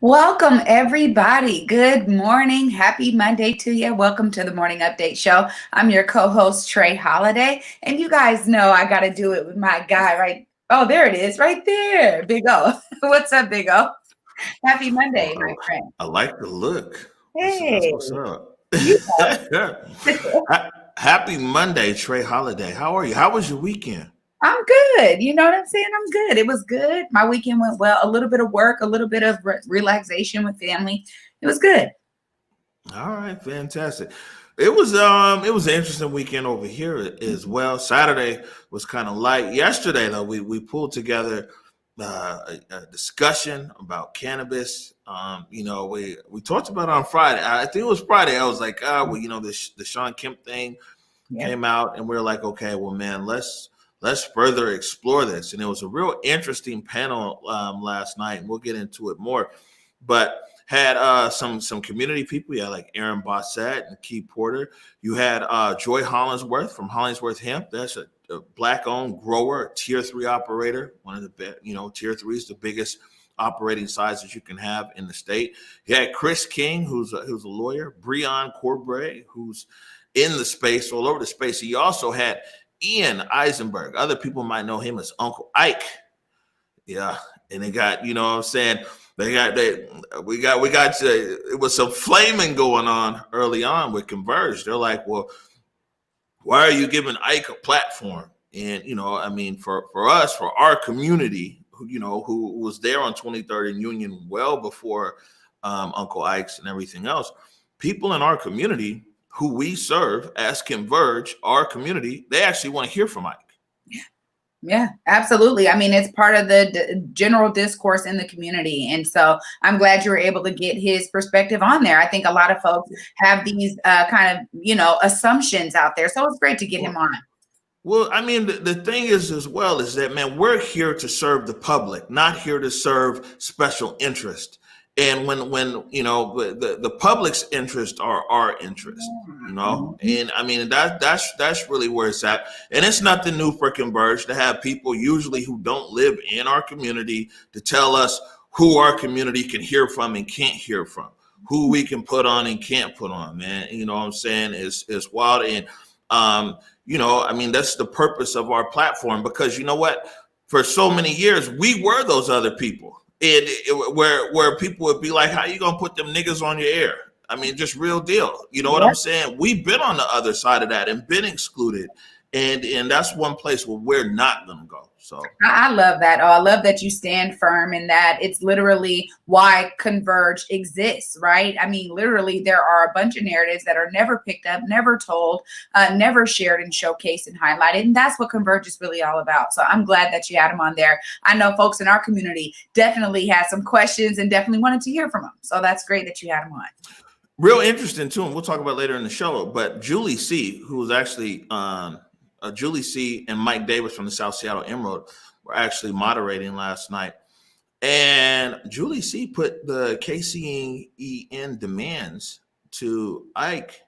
Welcome, everybody. Good morning. Happy Monday to you. Welcome to the Morning Update Show. I'm your co host, Trey Holiday. And you guys know I got to do it with my guy, right? Oh, there it is, right there. Big O. What's up, Big O? Happy Monday, my Well, friend. I like the look. That's Hey, what's up. you know. Happy Monday, Trey Holiday. How are you? How was your weekend? I'm good. You know what I'm saying? I'm good. It was good. My weekend went well. A little bit of work, a little bit of relaxation with family. It was good. All right, fantastic. It was an interesting weekend over here as well. Saturday was kind of light. Yesterday though, we pulled together a discussion about cannabis. We talked about it on Friday. I think it was Friday. I was like, the Sean Kemp thing Yeah. came out, and we are like, okay, well, man, let's further explore this. And it was a real interesting panel last night, and we'll get into it more. But had some community people. You had like Aaron Bossett and Key Porter. You had Joy Hollingsworth from Hollingsworth Hemp. That's a black-owned grower, tier 3 operator. One of the best, tier 3 is the biggest operating size that you can have in the state. You had Chris King, who's a lawyer. Breon Corbray, who's in the space, all over the space. He also had Ian Eisenberg. Other people might know him as Uncle Ike. Yeah, and they got, you know what I'm saying, we got it was some flaming going on early on with Converge. They're like, well, why are you giving Ike a platform? And for us, for our community, who was there on 23rd and Union well before Uncle Ike's and everything else, people in our community who we serve as Converge, our community, they actually want to hear from Ike. Yeah, absolutely. I mean, it's part of the general discourse in the community. And so I'm glad you were able to get his perspective on there. I think a lot of folks have these kind of, assumptions out there. So it's great to get him on. Well, I mean, the thing is as well is that, man, we're here to serve the public, not here to serve special interest. And when the public's interest are our interest, and I mean that's really where it's at. And it's nothing new for Converge to have people usually who don't live in our community to tell us who our community can hear from and can't hear from, who we can put on and can't put on, man. You know what I'm saying? Is wild. And that's the purpose of our platform, because you know what? For so many years, we were those other people. Where people would be like, how you gonna put them niggas on your air? I mean, just real deal. You know what I'm saying? We've been on the other side of that and been excluded. And that's one place where we're not gonna go. So I love that. Oh, I love that you stand firm in that. It's literally why Converge exists, right? I mean, literally, there are a bunch of narratives that are never picked up, never told, never shared and showcased and highlighted. And that's what Converge is really all about. So I'm glad that you had him on there. I know folks in our community definitely had some questions and definitely wanted to hear from him. So that's great that you had him on. Real interesting, too, and we'll talk about later in the show. But Julie C., who was actually Julie C. and Mike Davis from the South Seattle Emerald were actually moderating last night. And Julie C. put the KCEN demands to Ike,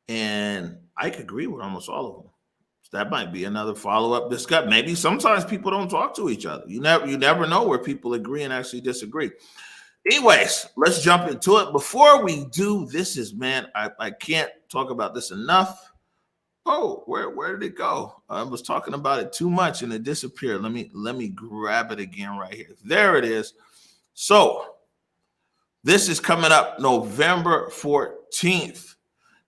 and Ike agreed with almost all of them. So that might be another follow-up discussion. Maybe sometimes people don't talk to each other. You never know where people agree and actually disagree. Anyways, let's jump into it. Before we do, I can't talk about this enough. Oh, where did it go? I was talking about it too much and it disappeared. Let me grab it again right here. There it is. So this is coming up November 14th.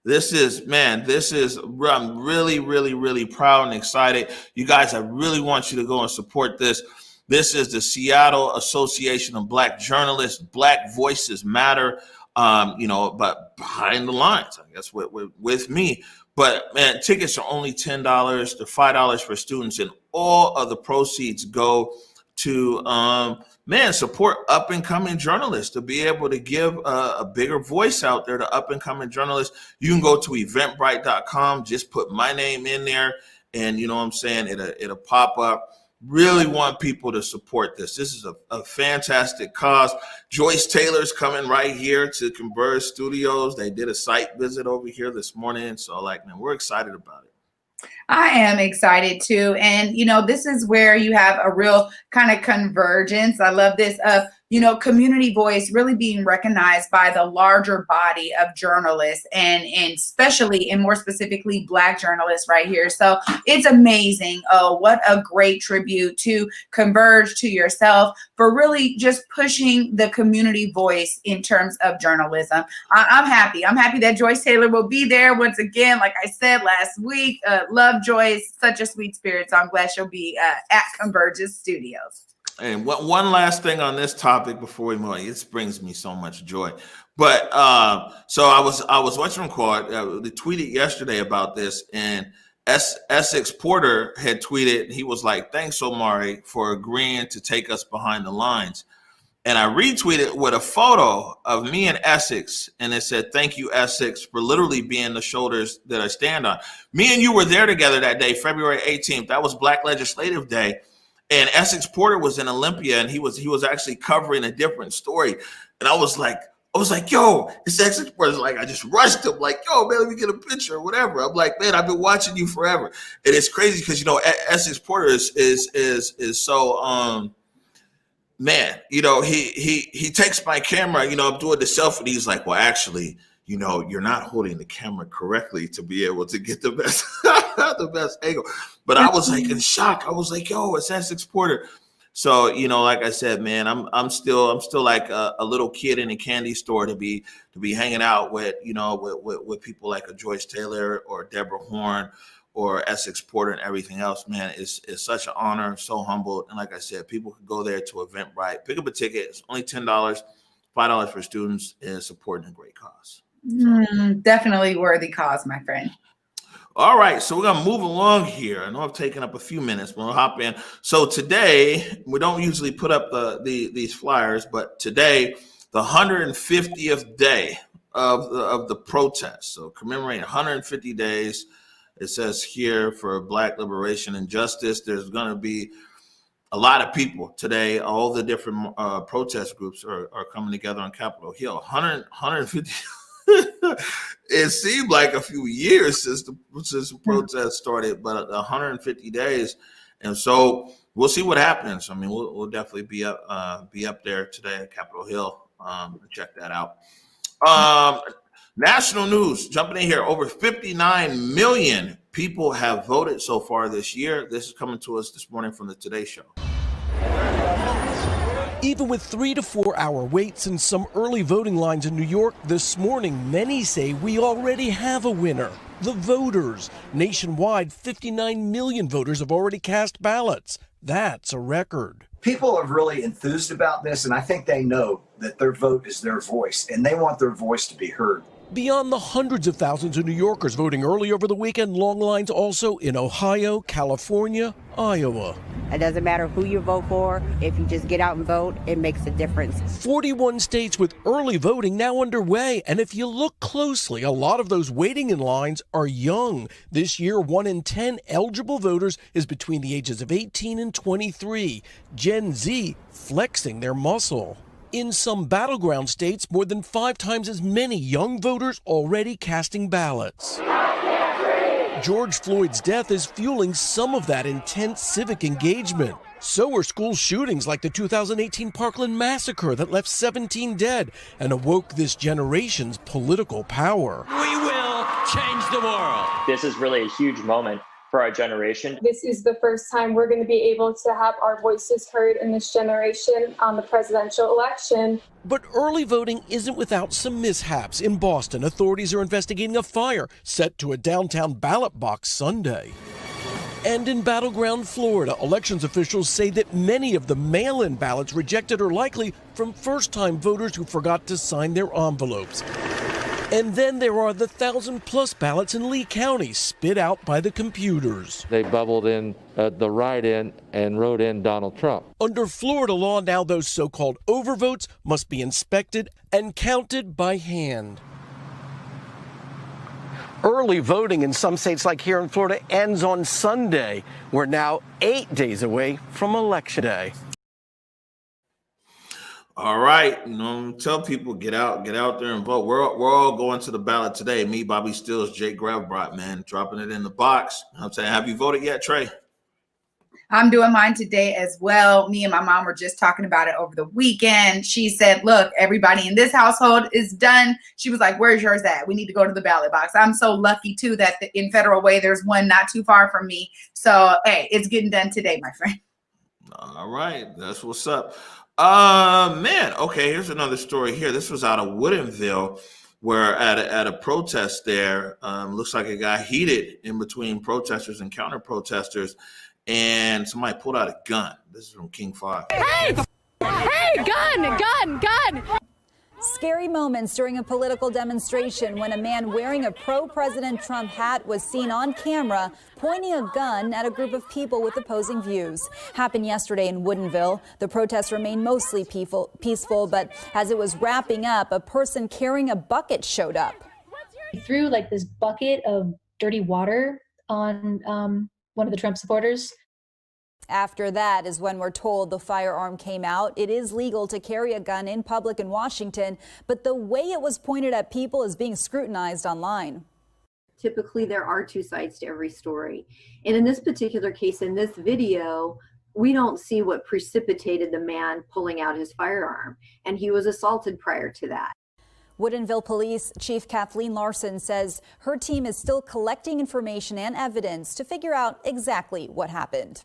I'm really, really, really proud and excited. You guys, I really want you to go and support this. This is the Seattle Association of Black Journalists. Black Voices Matter. But behind the lines, I guess, with me. But man, tickets are only $10 to $5 for students, and all of the proceeds go to support up and coming journalists, to be able to give a bigger voice out there to up and coming journalists. You can go to eventbrite.com, just put my name in there, and you know what I'm saying, it'll pop up. Really want people to support this. This is a fantastic cause. Joyce Taylor's coming right here to Converge Studios. They did a site visit over here this morning. So, man, we're excited about it. I am excited too. And, this is where you have a real kind of convergence. I love this of, community voice really being recognized by the larger body of journalists and especially and more specifically Black journalists right here. So it's amazing. Oh, what a great tribute to Converge, to yourself for really just pushing the community voice in terms of journalism. I'm happy. I'm happy that Joyce Taylor will be there once again. Like I said last week, love Joyce, such a sweet spirit. So I'm glad she'll be at Converge's studios. And one last thing on this topic before we move on. This brings me so much joy. But so I was watching them call it. They tweeted yesterday about this, and Essex Porter had tweeted. He was like, "Thanks, Omari, for agreeing to take us behind the lines." And I retweeted with a photo of me and Essex, and it said, "Thank you, Essex, for literally being the shoulders that I stand on." Me and you were there together that day, February 18th. That was Black Legislative Day. And Essex Porter was in Olympia, and he was actually covering a different story. And I was like, "Yo, it's Essex Porter." Like, I just rushed him, like, "Yo, man, let me get a picture," or whatever. I'm like, "Man, I've been watching you forever." And it's crazy because Essex Porter is so man. He takes my camera. I'm doing the selfie, and he's like, "Well, actually, you're not holding the camera correctly to be able to get the best the best angle." But I was like in shock. I was like, "Yo, it's Essex Porter." So, like I said, man, I'm still like a little kid in a candy store to be hanging out with, with people like a Joyce Taylor or Deborah Horn or Essex Porter and everything else, man. It's such an honor, so humbled. And like I said, people can go there to Eventbrite, pick up a ticket. It's only $10, $5 for students, and supporting a great cause. Definitely worthy cause, my friend. All right, so we're going to move along here. I know I've taken up a few minutes, but we'll hop in. So today, we don't usually put up these flyers, but today, the 150th day of the protest. So commemorating 150 days, it says here, for Black liberation and justice. There's going to be a lot of people today. All the different protest groups are coming together on Capitol Hill. 150 It seemed like a few years since the protest started, but 150 days, and so we'll see what happens. I mean, we'll definitely be up there today at Capitol Hill. Check that out. National news, jumping in here, over 59 million people have voted so far this year. This is coming to us this morning from the Today Show. Even with 3 to 4 hour waits and some early voting lines in New York this morning, many say we already have a winner. The voters. Nationwide, 59 million voters have already cast ballots. That's a record. People are really enthused about this, and I think they know that their vote is their voice, and they want their voice to be heard. Beyond the hundreds of thousands of New Yorkers voting early over the weekend, long lines also in Ohio, California, Iowa. It doesn't matter who you vote for. If you just get out and vote, it makes a difference. 41 states with early voting now underway. And if you look closely, a lot of those waiting in lines are young. This year, 1 in 10 eligible voters is between the ages of 18 and 23. Gen Z flexing their muscle. In some battleground states, more than 5 times as many young voters already casting ballots. George Floyd's death is fueling some of that intense civic engagement. So are school shootings like the 2018 Parkland massacre that left 17 dead and awoke this generation's political power. We will change the world. This is really a huge moment for our generation. This is the first time we're going to be able to have our voices heard in this generation on the presidential election. But early voting isn't without some mishaps. In Boston, authorities are investigating a fire set to a downtown ballot box Sunday. And in battleground Florida, elections officials say that many of the mail-in ballots rejected are likely from first-time voters who forgot to sign their envelopes. And then there are the 1,000-plus ballots in Lee County spit out by the computers. They bubbled in the write-in and wrote in Donald Trump. Under Florida law now, those so-called overvotes must be inspected and counted by hand. Early voting in some states like here in Florida ends on Sunday. We're now 8 days away from Election Day. All right, tell people get out there and vote. We're all going to the ballot today. Me, Bobby Stills, Jake Grevbrot, man, dropping it in the box. I'm saying, have you voted yet, Trey? I'm doing mine today as well. Me and my mom were just talking about it over the weekend. She said, look, everybody in this household is done. She was like, where's yours at? We need to go to the ballot box. I'm so lucky, too, that in Federal Way, there's one not too far from me. So, hey, it's getting done today, my friend. All right. That's what's up. Man. Okay. Here's another story here. This was out of Woodinville, where at a protest there, looks like it got heated in between protesters and counter protesters, and somebody pulled out a gun. This is from King 5. Hey, gun. Scary moments during a political demonstration when a man wearing a pro-President Trump hat was seen on camera pointing a gun at a group of people with opposing views. Happened yesterday in Woodinville. The protests remained mostly peaceful, but as it was wrapping up, a person carrying a bucket showed up. He threw like this bucket of dirty water on one of the Trump supporters. After that is when we're told the firearm came out. It is legal to carry a gun in public in Washington, but the way it was pointed at people is being scrutinized online. Typically, there are two sides to every story. And in this particular case, in this video, we don't see what precipitated the man pulling out his firearm. And he was assaulted prior to that. Woodinville Police Chief Kathleen Larson says her team is still collecting information and evidence to figure out exactly what happened.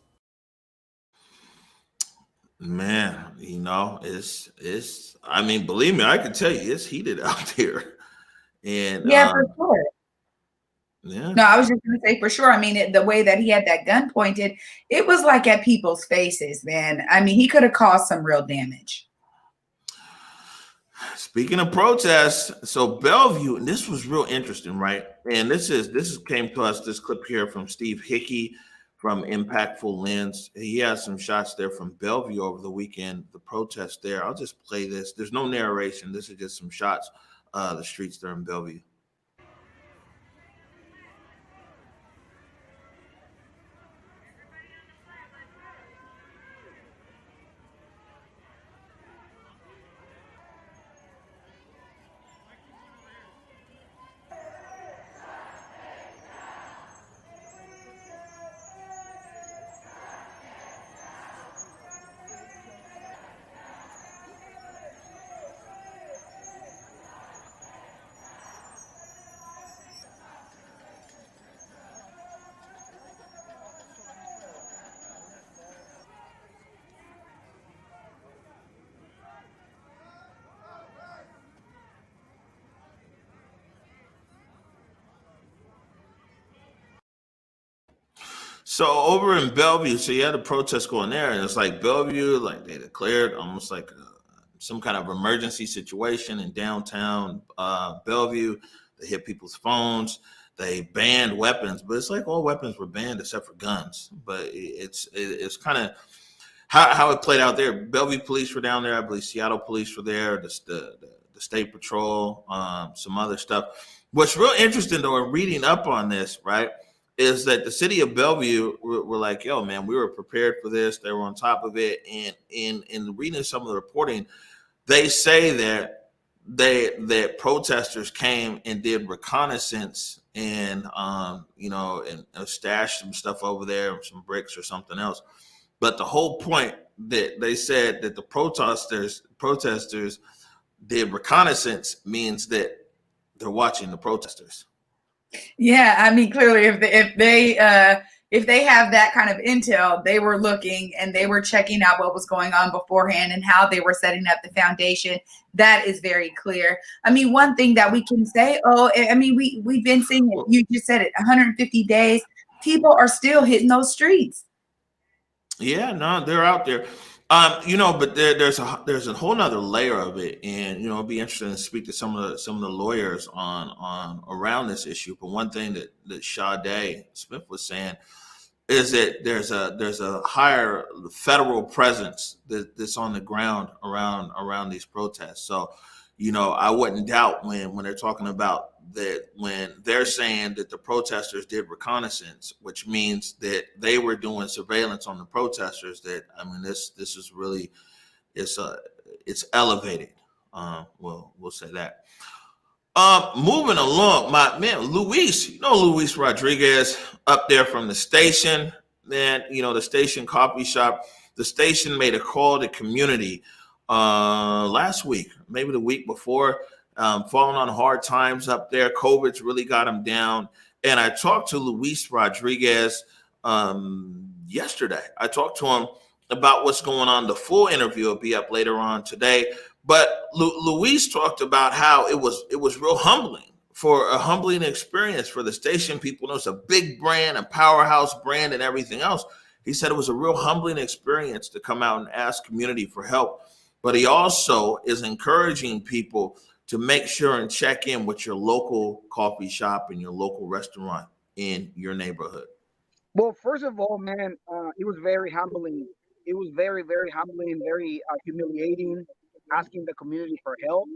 Man, it's I mean, believe me, I can tell you it's heated out there. And yeah, for sure. Yeah. No, I was just going to say for sure. I mean, the way that he had that gun pointed, it was like at people's faces, man. I mean, he could have caused some real damage. Speaking of protests, so Bellevue, and this was real interesting, right? And this came to us, this clip here from Steve Hickey from Impactful Lens. He has some shots there from Bellevue over the weekend, the protest there. I'll just play this. There's no narration. This is just some shots of the streets there in Bellevue. So over in Bellevue, so you had a protest going there, and it's like Bellevue, like they declared almost like some kind of emergency situation in downtown Bellevue. They hit people's phones. They banned weapons, but it's like all weapons were banned except for guns. But it's kind of how it played out there. Bellevue police were down there. I believe Seattle police were there. The state patrol, some other stuff. What's real interesting though, in reading up on this, right, is that the city of Bellevue were like, yo, man, we were prepared for this. They were on top of it. And in reading some of the reporting, they say that protesters came and did reconnaissance and stashed some stuff over there, some bricks or something else. But the whole point that they said that the protesters did reconnaissance means that they're watching the protesters. Yeah, I mean, clearly, if they have that kind of intel, they were looking and they were checking out what was going on beforehand and how they were setting up the foundation. That is very clear. I mean, one thing that we can say, we've been seeing it. You just said it, 150 days. People are still hitting those streets. Yeah, no, they're out there. But there's a whole nother layer of it, and it'd be interesting to speak to some of the lawyers on around this issue. But one thing that Sade Smith was saying is that there's a higher federal presence that's on the ground around these protests. So, I wouldn't doubt when they're talking about that, when they're saying that the protesters did reconnaissance, which means that they were doing surveillance on the protesters. That, I mean, this is really, it's it's elevated. We'll say that. Moving along, my man, Luis, Luis Rodriguez up there from the station, man, the station coffee shop. The station made a call to community last week, maybe the week before, falling on hard times up there. COVID's really got him down. And I talked to Luis Rodriguez yesterday. I talked to him about what's going on. The full interview will be up later on today. But Luis talked about how it was real humbling, for a humbling experience for the station people. It's a big brand, a powerhouse brand, and everything else. He said it was a real humbling experience to come out and ask community for help. But he also is encouraging people to make sure and check in with your local coffee shop and your local restaurant in your neighborhood. Well, first of all, man, it was very humbling. It was very, very humbling, very humiliating, asking the community for help,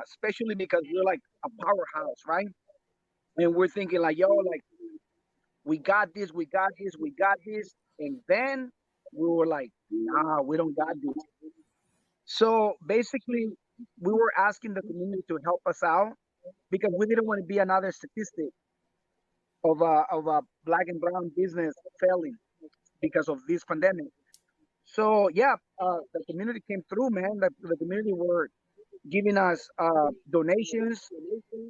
especially because we're like a powerhouse, right? And we're thinking like, yo, like, we got this. And then we were like, nah, we don't got this. So basically, we were asking the community to help us out because we didn't want to be another statistic of a black and brown business failing because of this pandemic. So yeah, the community came through, man. The community were giving us donations.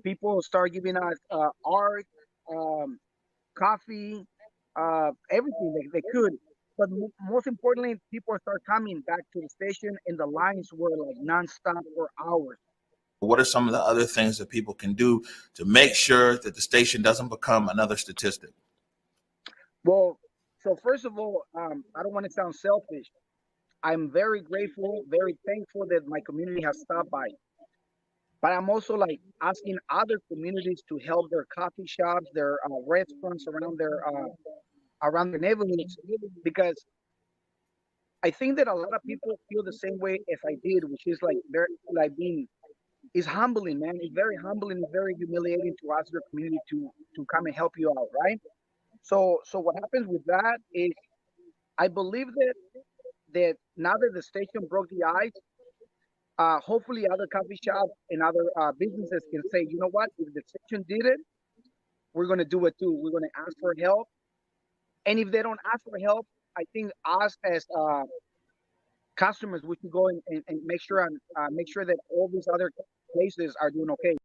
People start giving us art, coffee, everything they could. But most importantly, people start coming back to the station, and the lines were like nonstop for hours. What are some of the other things that people can do to make sure that the station doesn't become another statistic? Well, so first of all, I don't want to sound selfish. I'm very grateful, very thankful that my community has stopped by. But I'm also like asking other communities to help their coffee shops, their restaurants around their neighborhoods, because I think that a lot of people feel the same way as I did, which is like it's humbling, man. It's very humbling, it's very humiliating to ask your community to come and help you out, right? So what happens with that is, I believe that now that the station broke the ice, hopefully other coffee shops and other businesses can say, you know what, if the station did it, we're going to do it too. We're going to ask for help. And if they don't ask for help, I think us as customers, we should go and make sure that all these other places are doing okay.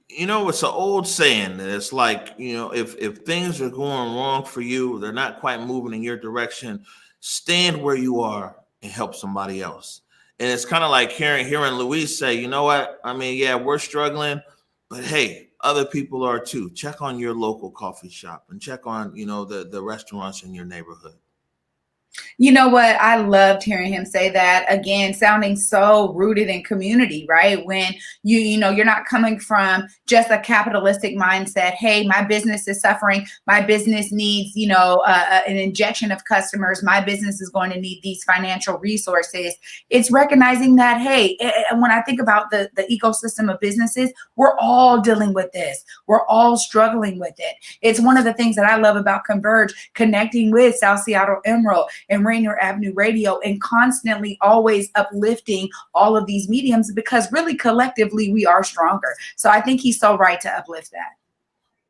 It's an old saying that it's like, if things are going wrong for you, they're not quite moving in your direction, stand where you are and help somebody else. And it's kind of like hearing Luis say, you know what? I mean, yeah, we're struggling, but hey, other people are too. Check on your local coffee shop and check on, the restaurants in your neighborhood. You know what? I loved hearing him say that, again, sounding so rooted in community, right? When you're not coming from just a capitalistic mindset. Hey, my business is suffering. My business needs, an injection of customers. My business is going to need these financial resources. It's recognizing that, hey, when I think about the ecosystem of businesses, we're all dealing with this. We're all struggling with it. It's one of the things that I love about Converge, connecting with South Seattle Emerald and Rainier Avenue Radio, and constantly always uplifting all of these mediums, because really collectively we are stronger. So I think he's so right to uplift that.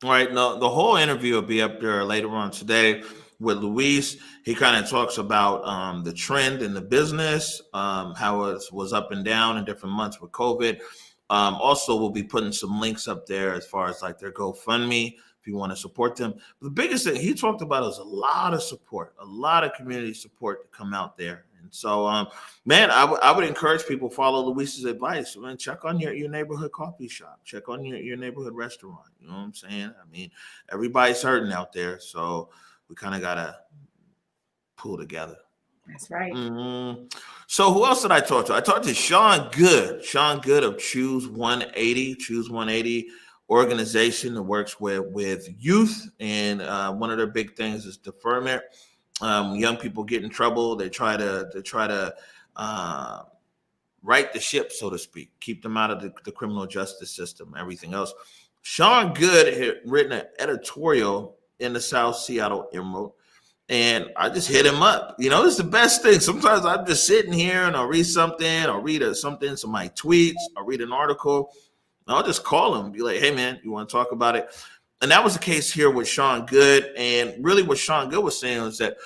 All right. Now, the whole interview will be up there later on today with Luis. He kind of talks about the trend in the business, how it was up and down in different months with COVID. Also, we'll be putting some links up there as far as like their GoFundMe, if you want to support them. But the biggest thing he talked about is a lot of support, a lot of community support to come out there. And so, man, I would encourage people, follow Luis's advice. Man, check on your neighborhood coffee shop. Check on your neighborhood restaurant. You know what I'm saying? I mean, everybody's hurting out there. So we kind of got to pull together. That's right. Mm-hmm. So who else did I talk to? I talked to Sean Goode. Sean Goode of Choose 180. Choose 180 organization that works with youth, and one of their big things is deferment. Young people get in trouble. They try to right the ship, so to speak, keep them out of the criminal justice system, everything else. Sean Goode had written an editorial in the South Seattle Emerald, And I just hit him up. You know, it's the best thing. Sometimes I'm just sitting here and I'll read something, I'll read something, somebody tweets, I'll read an article, and I'll just call him, be like, hey man, you want to talk about it? And that was the case here with Sean Goode. And really what Sean Goode was saying was that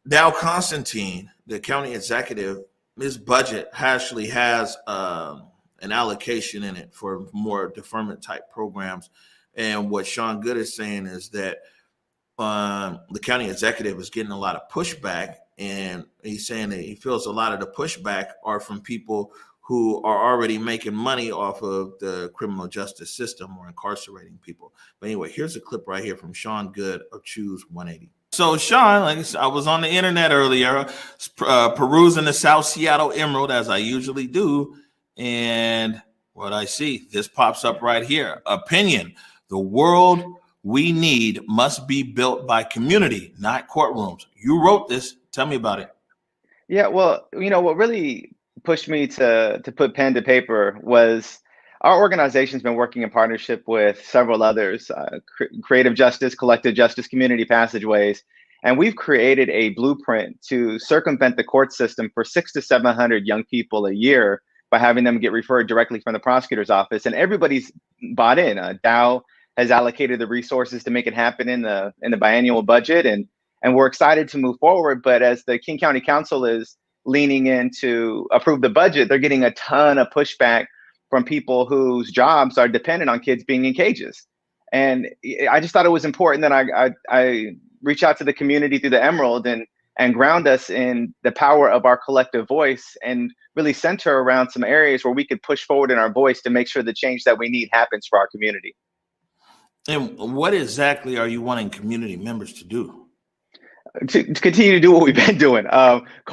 Dow Constantine, the county executive, his budget actually has an allocation in it for more deferment type programs. And what Sean Goode is saying is that the county executive is getting a lot of pushback, and he's saying that he feels a lot of the pushback are from people who are already making money off of the criminal justice system or incarcerating people. But anyway, here's a clip right here from Sean Goode of Choose 180. So Sean, like I said, I was on the internet earlier, perusing the South Seattle Emerald as I usually do, and what I see, this pops up right here. Opinion: the world we need must be built by community, not courtrooms. You wrote this. Tell me about it. Yeah, well, what really pushed me to put pen to paper was our organization's been working in partnership with several others, Creative Justice, Collective Justice, Community Passageways, and we've created a blueprint to circumvent the court system for 600 to 700 young people a year by having them get referred directly from the prosecutor's office. And everybody's bought in. Dow has allocated the resources to make it happen in the biannual budget, and we're excited to move forward. But as the King County Council is leaning in to approve the budget, they're getting a ton of pushback from people whose jobs are dependent on kids being in cages. And I just thought it was important that I reach out to the community through the Emerald and ground us in the power of our collective voice and really center around some areas where we could push forward in our voice to make sure the change that we need happens for our community. And what exactly are you wanting community members to do? To continue to do what we've been doing,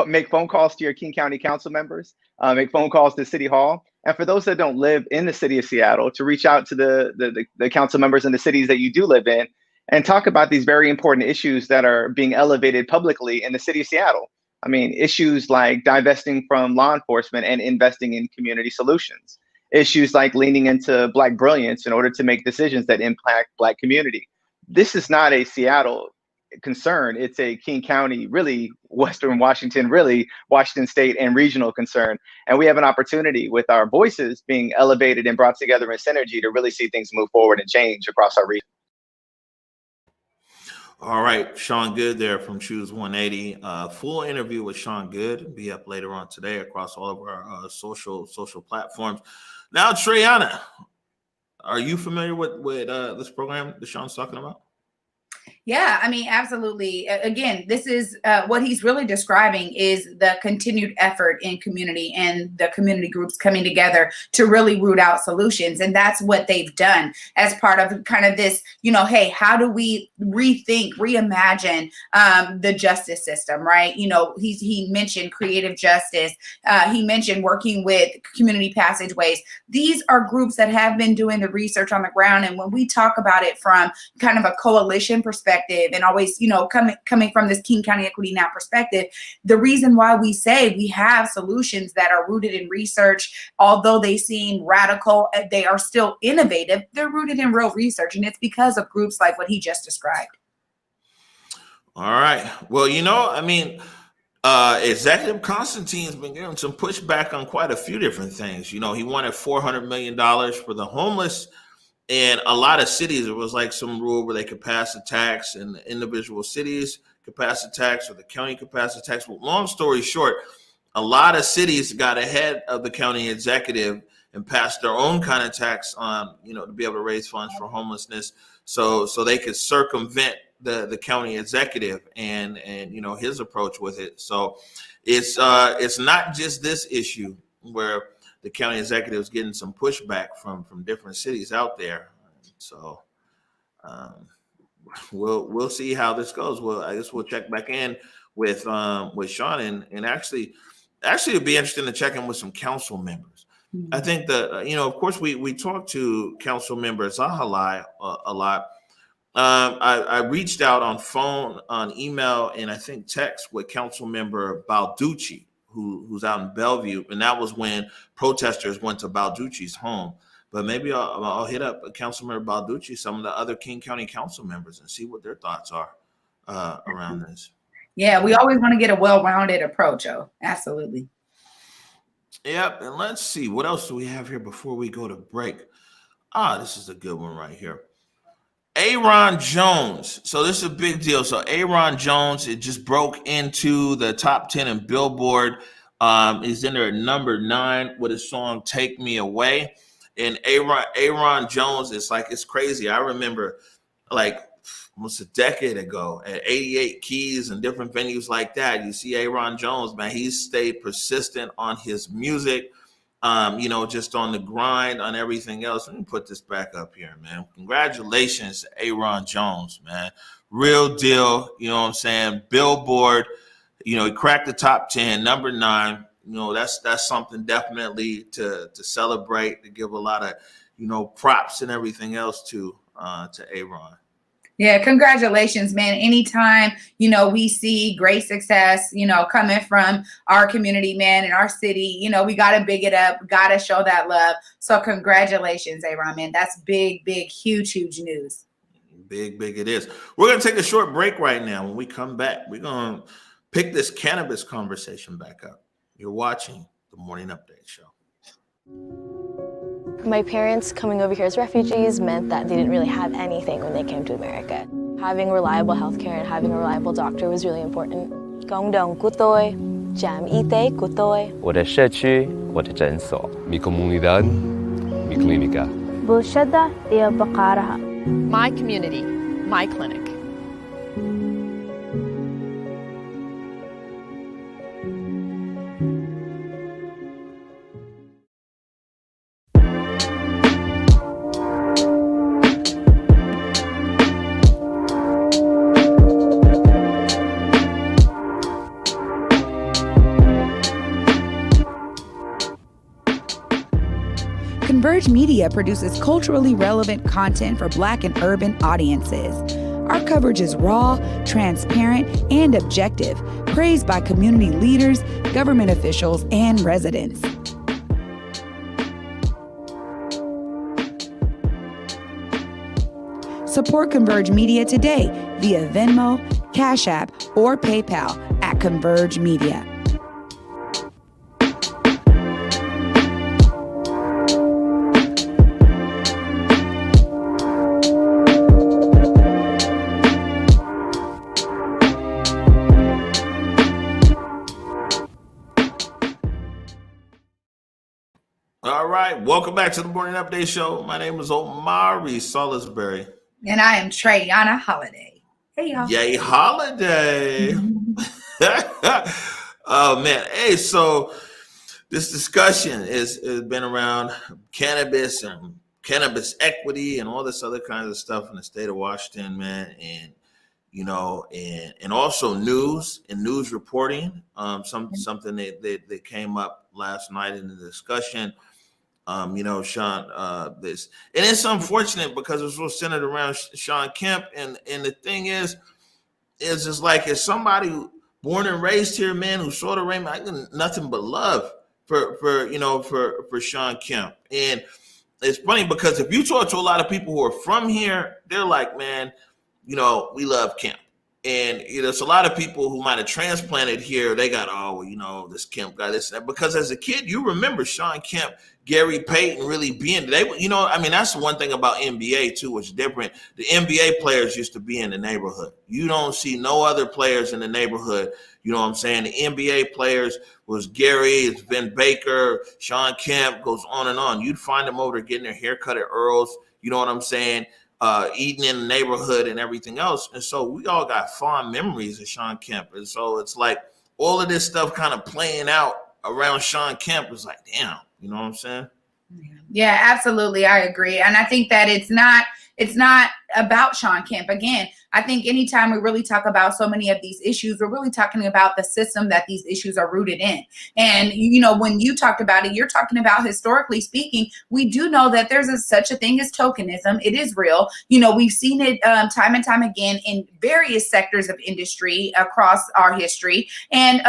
make phone calls to your King County Council members, make phone calls to City Hall. And for those that don't live in the city of Seattle, to reach out to the council members in the cities that you do live in and talk about these very important issues that are being elevated publicly in the city of Seattle. I mean, issues like divesting from law enforcement and investing in community solutions. Issues like leaning into Black brilliance in order to make decisions that impact Black community. This is not a Seattle concern. It's a King County, really Western Washington, really Washington State and regional concern. And we have an opportunity with our voices being elevated and brought together in synergy to really see things move forward and change across our region. All right, Sean Goode there from Choose 180. Full interview with Sean Goode will be up later on today across all of our social platforms. Now, Treyana, are you familiar with this program that Sean's talking about? Yeah, I mean, absolutely. Again, this is what he's really describing is the continued effort in community and the community groups coming together to really root out solutions. And that's what they've done as part of kind of this, hey, how do we rethink, reimagine the justice system, right? He mentioned creative justice. He mentioned working with community passageways. These are groups that have been doing the research on the ground. And when we talk about it from kind of a coalition perspective, and always, coming from this King County Equity Now perspective, the reason why we say we have solutions that are rooted in research, although they seem radical, they are still innovative. They're rooted in real research, and it's because of groups like what he just described. All right. Well, Executive Constantine's been getting some pushback on quite a few different things. He wanted $400 million for the homeless. And a lot of cities, it was like some rule where they could pass a tax and the individual cities could pass a tax or the county could pass a tax. But long story short, a lot of cities got ahead of the county executive and passed their own kind of tax on, to be able to raise funds for homelessness. So they could circumvent the county executive and his approach with it. So it's not just this issue where the county executive is getting some pushback from different cities out there. So we'll see how this goes. Well, I guess we'll check back in with Sean and actually it'd be interesting to check in with some council members. I think that, of course we talk to council member Zahalai a lot. I reached out on phone, on email, and I think text with council member Balducci, who's out in Bellevue, and that was when protesters went to Balducci's home. But maybe I'll hit up Councilmember Balducci, some of the other King County council members, and see what their thoughts are. around this. Yeah, we always want to get a well-rounded approach. Oh, absolutely. Yep. And let's see, what else do we have here before we go to break? This is a good one right here. Ayron Jones. So this is a big deal. So Ayron Jones, it just broke into the top 10 in Billboard. He's in there at number 9 with his song "Take Me Away." And Ayron Jones, it's crazy. I remember like almost a decade ago at 88 Keys and different venues like that. You see Ayron Jones, man, he's stayed persistent on his music. Just on the grind, on everything else. Let me put this back up here, man. Congratulations to Ayron Jones, man. Real deal, you know what I'm saying? Billboard, he cracked the top 10, number 9. That's something definitely to celebrate, to give a lot of, props and everything else to Ayron. Yeah, congratulations, man. Anytime, we see great success, coming from our community, man, in our city, we got to big it up, got to show that love. So congratulations, Ayron, man. That's big, big, huge, huge news. Big it is. We're going to take a short break right now. When we come back, we're going to pick this cannabis conversation back up. You're watching the Morning Update Show. My parents coming over here as refugees meant that they didn't really have anything when they came to America. Having reliable healthcare and having a reliable doctor was really important. Cộng đồng của tôi, trạm y tế của tôi. 我的社区，我的诊所。Mi comunidad, mi clínica. بلشدة هي بقارها. My community, my clinic. Converge Media produces culturally relevant content for Black and urban audiences. Our coverage is raw, transparent, and objective, praised by community leaders, government officials, and residents. Support Converge Media today via Venmo, Cash App, or PayPal at Converge Media. All right, welcome back to the Morning Update Show. My name is Omari Salisbury. And I am Treyana Holiday. Hey, y'all. Yay, holiday. Oh, man. Hey, so this discussion has been around cannabis and cannabis equity and all this other kinds of stuff in the state of Washington, man. And, and also news and news reporting, something that came up last night in the discussion. Sean, this, and it's unfortunate because it's so centered around Sean Kemp. And the thing is just like, as somebody born and raised here, man, who saw the rain, I got nothing but love for Sean Kemp. And it's funny because if you talk to a lot of people who are from here, they're like, man, we love Kemp. And there's a lot of people who might have transplanted here. They got, this Kemp guy, this and that. Because as a kid, you remember Sean Kemp, Gary Payton really being, that's the one thing about NBA too, which is different. The NBA players used to be in the neighborhood. You don't see no other players in the neighborhood. You know what I'm saying? The NBA players was Gary, it's Vin Baker, Sean Kemp, goes on and on. You'd find them over there getting their hair cut at Earl's. You know what I'm saying? Eating in the neighborhood and everything else. And so we all got fond memories of Sean Kemp. And so it's like all of this stuff kind of playing out around Sean Kemp is like, damn, you know what I'm saying? Yeah, absolutely. I agree. And I think that it's not about Sean Kemp. Again, I think anytime we really talk about so many of these issues, we're really talking about the system that these issues are rooted in. And, when you talked about it, you're talking about, historically speaking, we do know that there's such a thing as tokenism. It is real. We've seen it time and time again in various sectors of industry across our history. And,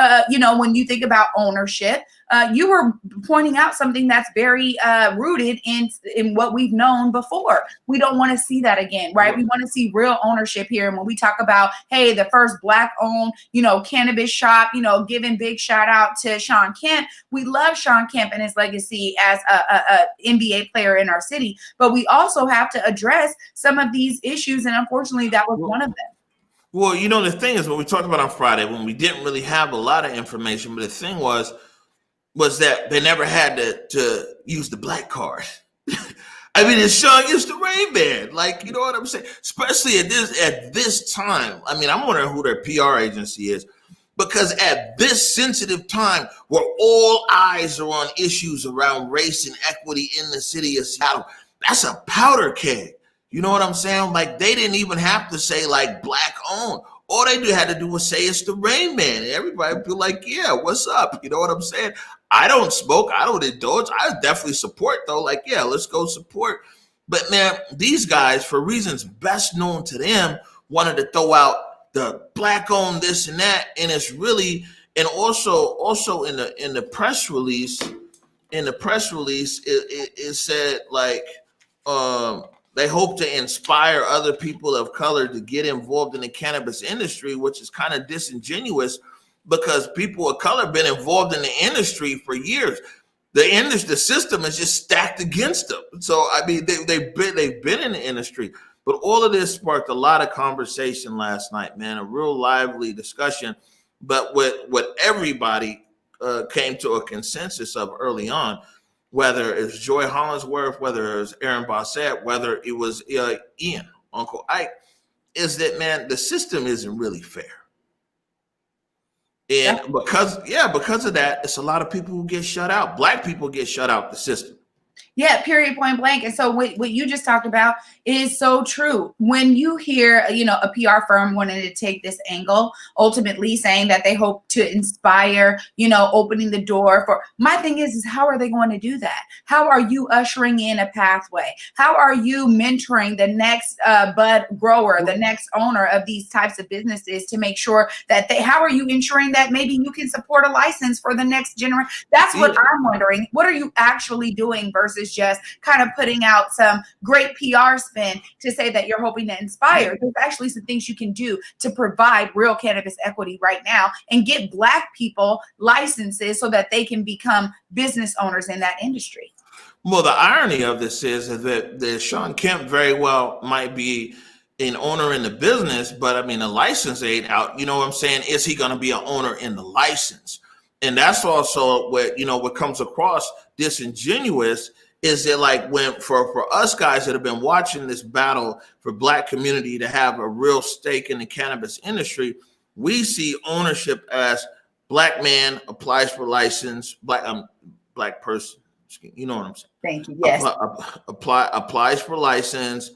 when you think about ownership, you were pointing out something that's very rooted in what we've known before. We don't want to see that again, right? We want to see real ownership here. And when we talk about, hey, the first Black-owned, cannabis shop, giving big shout out to Sean Kemp. We love Sean Kemp and his legacy as a NBA player in our city, but we also have to address some of these issues. And unfortunately, that was one of them. Well, the thing is, what we talked about on Friday, when we didn't really have a lot of information, but the thing was that they never had to use the black card. I mean, it's Sean used the Rain Man, like, you know what I'm saying? Especially at this time. I mean, I'm wondering who their PR agency is, because at this sensitive time where all eyes are on issues around race and equity in the city of Seattle, that's a powder keg. You know what I'm saying? Like, they didn't even have to say like Black owned. All they had to do was say it's the Rain Man. And everybody would be like, yeah, what's up? You know what I'm saying? I don't smoke. I don't indulge. I definitely support, though. Like, yeah, let's go support. But, man, these guys, for reasons best known to them, wanted to throw out the Black owned this and that. And it's really, and also in the press release, it said, like, they hope to inspire other people of color to get involved in the cannabis industry, which is kind of disingenuous because people of color have been involved in the industry for years. The system is just stacked against them. So, I mean, they've been in the industry. But all of this sparked a lot of conversation last night, man, a real lively discussion. But what everybody came to a consensus of early on, whether it's Joy Hollingsworth, whether it was Aaron Bossett, whether it was Ian, Uncle Ike, is that, man, the system isn't really fair. And because of that, it's a lot of people who get shut out. Black people get shut out the system. Yeah, period, point blank. And so what you just talked about is so true. When you hear, a PR firm wanting to take this angle, ultimately saying that they hope to inspire, opening the door for, my thing is how are they going to do that? How are you ushering in a pathway? How are you mentoring the next bud grower, the next owner of these types of businesses to make sure that how are you ensuring that maybe you can support a license for the next generation? That's what I'm wondering. What are you actually doing versus just kind of putting out some great PR spin to say that you're hoping to inspire? There's actually some things you can do to provide real cannabis equity right now and get Black people licenses so that they can become business owners in that industry. Well, the irony of this is that Sean Kemp very well might be an owner in the business, but I mean, the license ain't out. You know what I'm saying? Is he going to be an owner in the license? And that's also what comes across disingenuous is that, like, when for us guys that have been watching this battle for Black community to have a real stake in the cannabis industry, we see ownership as Black man applies for license, Black person, you know what I'm saying? Thank you. Yes. Applies for license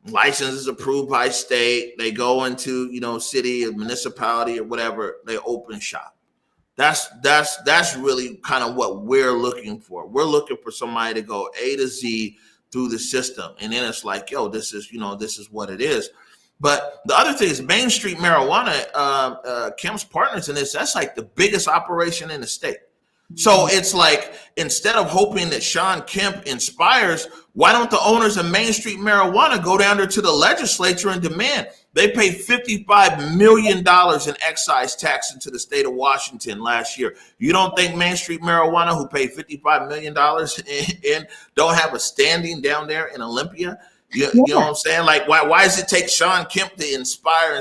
is approved by state. They go into, city or municipality or whatever, they open shop. That's really kind of what we're looking for. We're looking for somebody to go A to Z through the system. And then it's like, yo, this is what it is. But the other thing is Main Street Marijuana, Kemp's partners in this, that's like the biggest operation in the state. So it's like, instead of hoping that Sean Kemp inspires, why don't the owners of Main Street Marijuana go down there to the legislature and demand? They paid $55 million in excise tax into the state of Washington last year. You don't think Main Street Marijuana, who paid $55 million and don't have a standing down there in Olympia? You know what I'm saying? Like, why does it take Sean Kemp to inspire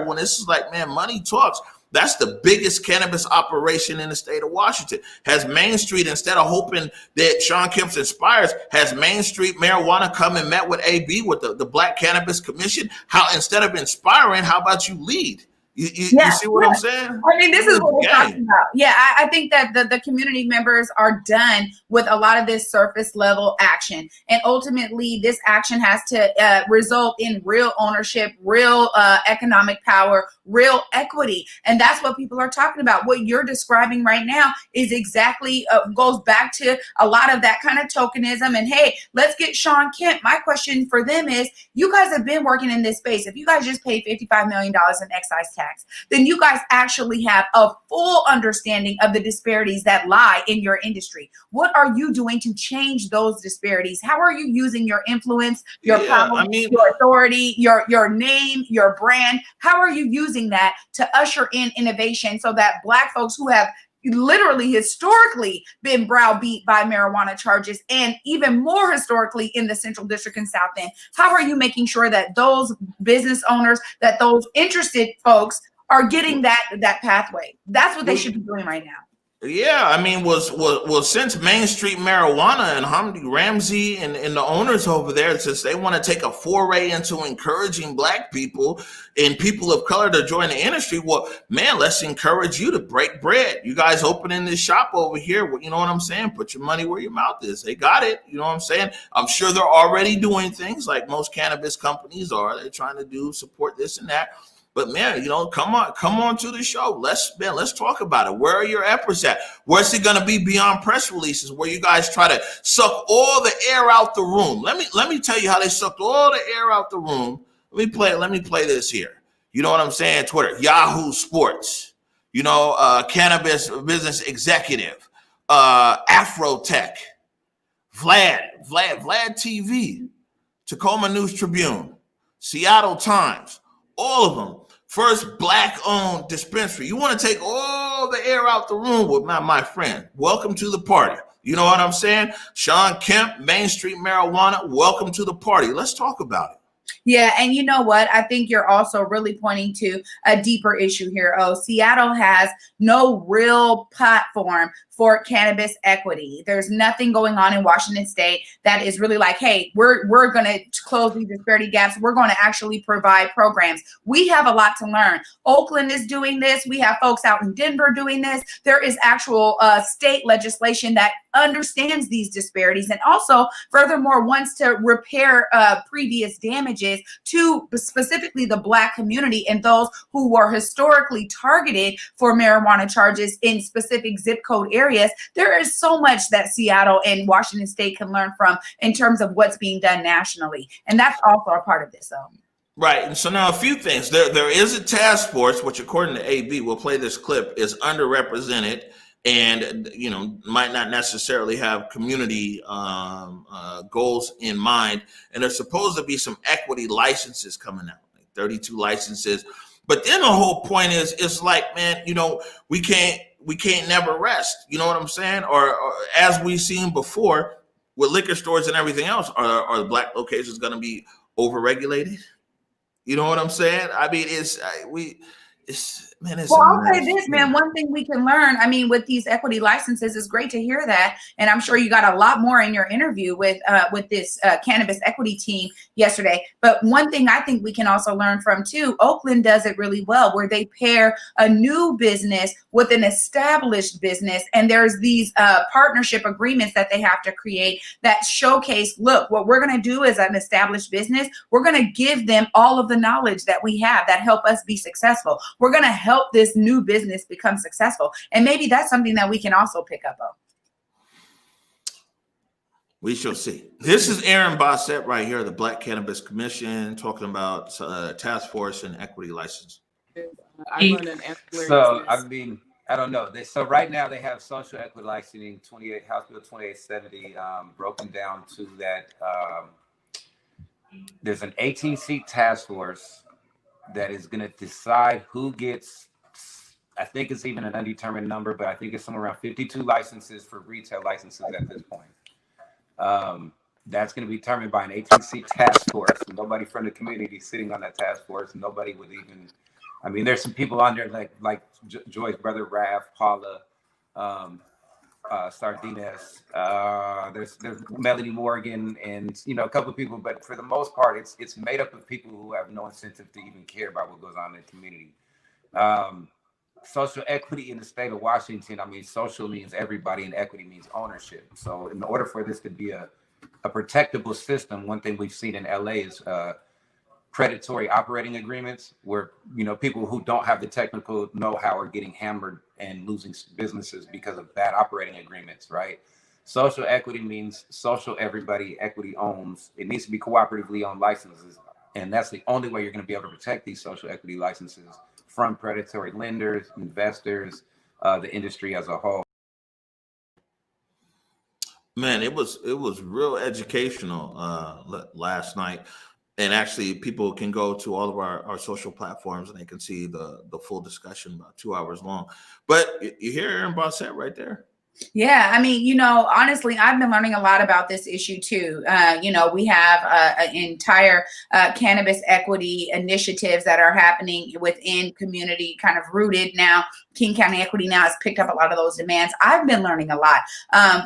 when this is like, man, money talks? That's the biggest cannabis operation in the state of Washington. Has Main Street, instead of hoping that Sean Kemp inspires, has Main Street Marijuana come and met with AB, with the Black Cannabis Commission? How, instead of inspiring, how about you lead? You see what I'm saying? I mean, this is what we're talking about. Yeah, I think that the community members are done with a lot of this surface level action. And ultimately, this action has to result in real ownership, real economic power, real equity. And that's what people are talking about. What you're describing right now is exactly goes back to a lot of that kind of tokenism. And hey, let's get Sean Kemp. My question for them is, you guys have been working in this space. If you guys just paid $55 million in excise tax, tax, then you guys actually have a full understanding of the disparities that lie in your industry. What are you doing to change those disparities? How are you using your influence, your power, your authority, your name, your brand? How are you using that to usher in innovation so that Black folks who have literally historically been browbeat by marijuana charges, and even more historically in the Central District and South End, how are you making sure that those business owners, that those interested folks are getting that pathway? That's what they should be doing right now. Yeah, I mean, was since Main Street Marijuana and Hamdi Ramsey and the owners over there, since they want to take a foray into encouraging Black people and people of color to join the industry, well, man, let's encourage you to break bread. You guys opening this shop over here, you know what I'm saying? Put your money where your mouth is. They got it, you know what I'm saying? I'm sure they're already doing things like most cannabis companies are. They're trying to do support this and that. But man, you know, come on to the show. Let's talk about it. Where are your efforts at? Where's it gonna be beyond press releases, where you guys try to suck all the air out the room? Let me tell you how they sucked all the air out the room. Let me play this here. You know what I'm saying? Twitter, Yahoo Sports, you know, Cannabis Business Executive, Afrotech, Vlad TV, Tacoma News Tribune, Seattle Times. All of them. First Black-owned dispensary. You want to take all the air out the room with my friend. Welcome to the party. You know what I'm saying? Sean Kemp, Main Street Marijuana, welcome to the party. Let's talk about it. Yeah, and you know what? I think you're also really pointing to a deeper issue here. Seattle has no real platform for cannabis equity. There's nothing going on in Washington State that is really like, hey, we're going to close these disparity gaps. We're going to actually provide programs. We have a lot to learn. Oakland is doing this. We have folks out in Denver doing this. There is actual state legislation that understands these disparities and also furthermore wants to repair previous damages to specifically the Black community and those who were historically targeted for marijuana charges in specific zip code areas. There is so much that Seattle and Washington State can learn from in terms of what's being done nationally. And that's also a part of this, though. Right. And so now a few things. There is a task force, which according to AB, we'll play this clip, is underrepresented and, you know, might not necessarily have community goals in mind. And there's supposed to be some equity licenses coming out, like 32 licenses. But then the whole point is, it's like, man, you know, we can't never rest. You know what I'm saying? Or as we've seen before with liquor stores and everything else, are the Black locations going to be overregulated? You know what I'm saying? I mean, well, I'll say this, man. One thing we can learn, I mean, with these equity licenses, is great to hear that, and I'm sure you got a lot more in your interview with this cannabis equity team yesterday. But one thing I think we can also learn from too, Oakland does it really well, where they pair a new business with an established business, and there's these partnership agreements that they have to create that showcase, look, what we're going to do as an established business, we're going to give them all of the knowledge that we have that help us be successful. We're going to help this new business become successful. And maybe that's something that we can also pick up on. We shall see. This is Aaron Bossett right here, the Black Cannabis Commission, talking about task force and equity license. I mean, I don't know. So right now they have social equity licensing, House Bill 2870, broken down to that. There's an 18-seat task force that is going to decide who gets, I think it's even an undetermined number, but I think it's somewhere around 52 licenses for retail licenses at this point. That's going to be determined by an 18-seat task force. Nobody from the community sitting on that task force. Nobody would even, I mean, there's some people on there like Joy's brother, Raph, Paula, Sardines, there's Melody Morgan, and you know, a couple of people, but for the most part it's made up of people who have no incentive to even care about what goes on in the community. Social equity in the state of Washington, I mean, social means everybody and equity means ownership. So in order for this to be a protectable system, one thing we've seen in LA is predatory operating agreements, where, you know, people who don't have the technical know-how are getting hammered and losing businesses because of bad operating agreements, right? Social equity means social everybody equity owns. It needs to be cooperatively owned licenses. And that's the only way you're going to be able to protect these social equity licenses from predatory lenders, investors, the industry as a whole. Man, it was real educational last night. And actually, people can go to all of our social platforms and they can see the full discussion, about 2 hours long. But you hear Ayron Bossett right there. Yeah, I mean, honestly, I've been learning a lot about this issue too. We have an entire cannabis equity initiatives that are happening within community, kind of rooted now. King County Equity now has picked up a lot of those demands. I've been learning a lot,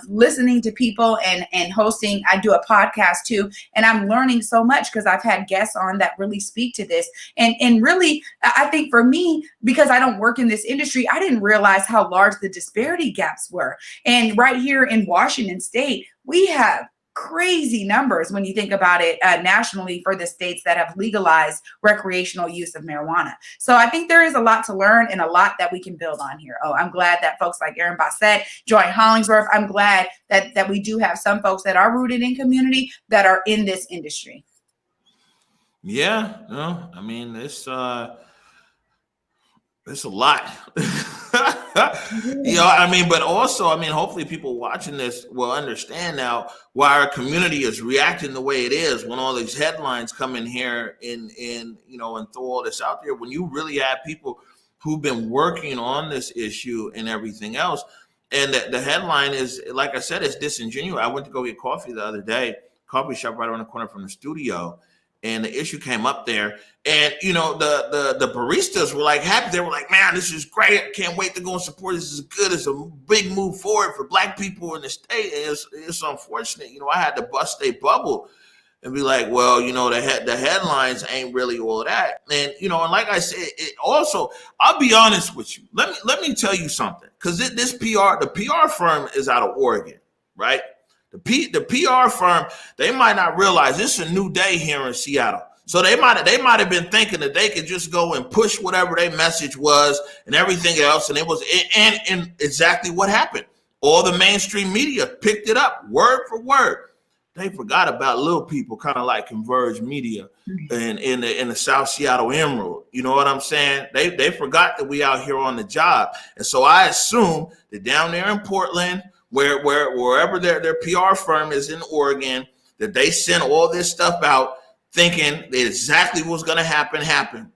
listening to people and hosting. I do a podcast too, and I'm learning so much because I've had guests on that really speak to this. And really, I think for me, because I don't work in this industry, I didn't realize how large the disparity gaps were. And right here in Washington State, we have crazy numbers when you think about it nationally for the states that have legalized recreational use of marijuana. So I think there is a lot to learn and a lot that we can build on here. Oh, I'm glad that folks like Ayron Bossett, Joy Hollingsworth, I'm glad that we do have some folks that are rooted in community that are in this industry. Yeah, I mean, it's a lot. But also, hopefully people watching this will understand now why our community is reacting the way it is when all these headlines come in here and throw all this out there. When you really have people who've been working on this issue and everything else, and the headline is, like I said, it's disingenuous. I went to go get coffee the other day, coffee shop right around the corner from the studio. And the issue came up there, and the baristas were like happy. They were like, "Man, this is great! I can't wait to go and support. This is good. It's a big move forward for Black people in the state." And it's unfortunate, I had to bust a bubble and be like, "Well, the headlines ain't really all that." And and like I said, also, I'll be honest with you. Let me tell you something, because the PR firm is out of Oregon, right? The PR firm, they might not realize it's a new day here in Seattle. So they might have been thinking that they could just go and push whatever their message was and everything else. And it was and exactly what happened. All the mainstream media picked it up word for word. They forgot about little people, kind of like Converge Media and in the South Seattle Emerald. You know what I'm saying? They forgot that we out here on the job. And so I assume that down there in Portland, wherever their PR firm is in Oregon, that they sent all this stuff out thinking that exactly what's going to happen,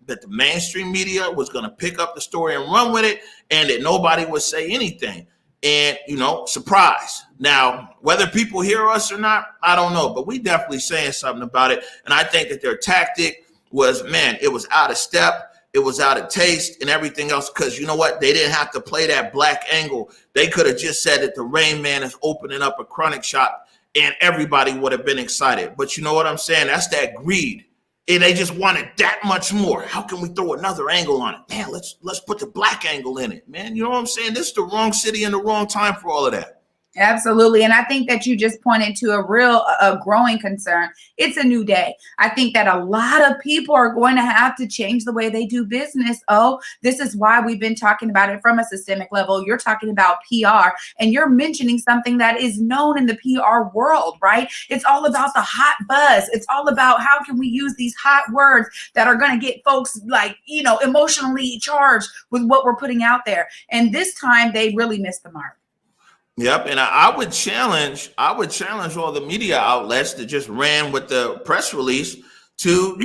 that the mainstream media was going to pick up the story and run with it, and that nobody would say anything. And, surprise. Now, whether people hear us or not, I don't know, but we definitely saying something about it. And I think that their tactic was, it was out of step. It was out of taste and everything else, because you know what? They didn't have to play that Black angle. They could have just said that the Rain Man is opening up a chronic shop and everybody would have been excited. But you know what I'm saying? That's that greed. And they just wanted that much more. How can we throw another angle on it? Man, let's put the Black angle in it, man. You know what I'm saying? This is the wrong city and the wrong time for all of that. Absolutely. And I think that you just pointed to a growing concern. It's a new day. I think that a lot of people are going to have to change the way they do business. Oh, this is why we've been talking about it from a systemic level. You're talking about PR, and you're mentioning something that is known in the PR world, right? It's all about the hot buzz. It's all about how can we use these hot words that are going to get folks emotionally charged with what we're putting out there. And this time they really missed the mark. Yep, and I would challenge all the media outlets that just ran with the press release to